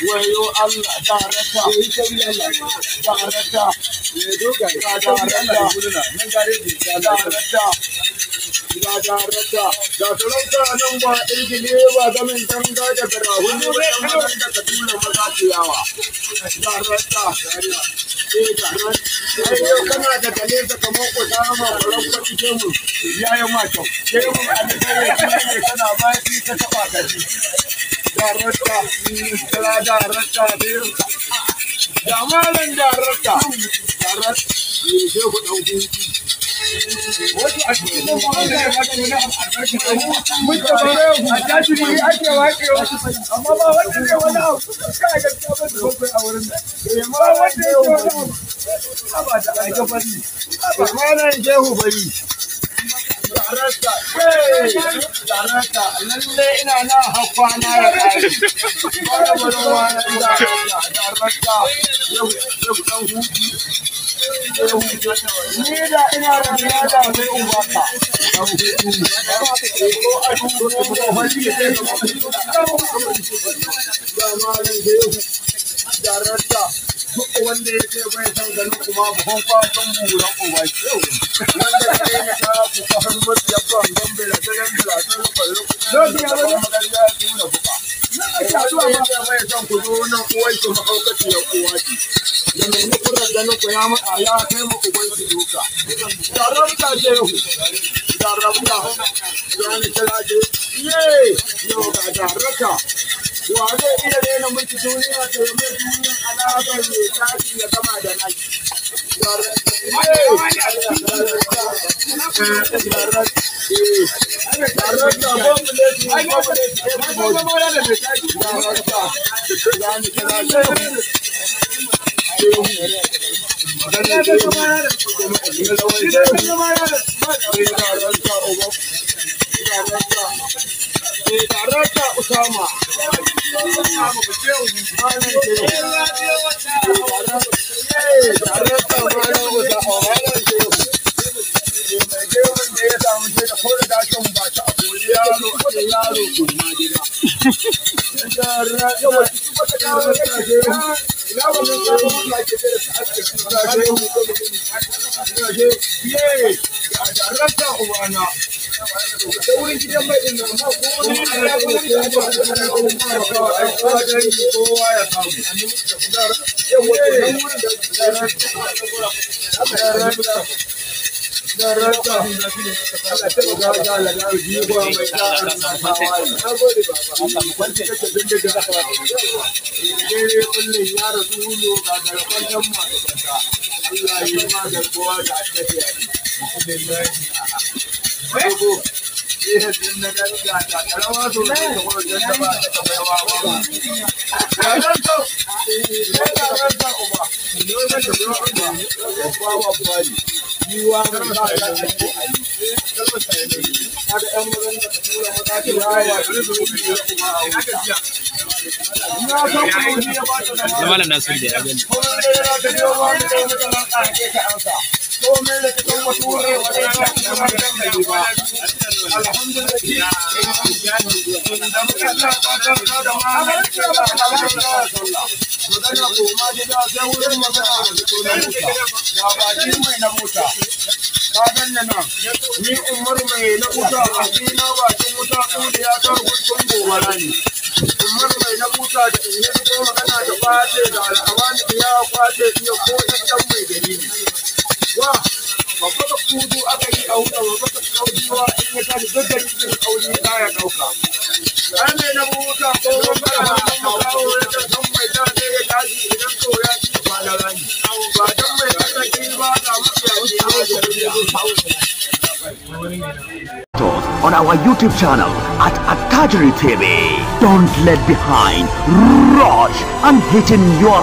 Wayo Allah darata ne doga darata da talauta nan ba ingile ba gamin tanga da garahun ne wannan madan da ka tura maza ciyawa darata yau kana da kale da kamar ko dama faran kwati ke mu yayin ma kyau sai mu alƙawari ne kana ba shi ka taba ka ji darata da malan darata ne ku dan hutu wato a cikin wannan da ya ne a tashi mu ake wakewa amma ba wanda ne wani abu ka gaskiya ba su kai a wurin nan ba wanda ne wani abu ba da ai gabani malan shehu bari darata lalle ina na hakwana ya kai darata yau dan hutu ni da ina da nada mai umbaka ko a dubo ko hali ke da darata wanda ya ce bai san ganin kuma buhon kwatan buran uba yau wanda ya ne ka ku ka har mutu ya ban gambe da daren da ta fallo ya ba magana tuna buka ya bai san ku zo nan uwai ku mahaukaci ya kuwa ci da mai nukurar da nuku ya mata ya kai mu uban ki duka darabta shehu darabta ya ne talaje yau ga darabta wa zai iya daina miki duniya ta yi mai duniyan alaƙar mai tafi ya gama da naki Darata Usama wurin gidan mai din nan ma ko wani ya kowa ya samu Malam Nasir da ya gani. Ni Umar mai na wuta a cikin bakin wuta kuma ya tarhutun gobara ne. Umar mai na wuta da in yi ko magana da kwace da al'amani ya kwace iya ko ɗan mai gari ne. Wa babba da kudu aka yi a wuta babba da kaudiwa in ya tashi duk da cikin kaudi ya ɗauka. Ai mai na wuta ko wanda ya kawo ya san mai da ne ya tashi idan to ya ci kwana rani. Ba dan mai kasance ba da on our YouTube channel at Attajiri TV. Don't let behind. Rush and hitting your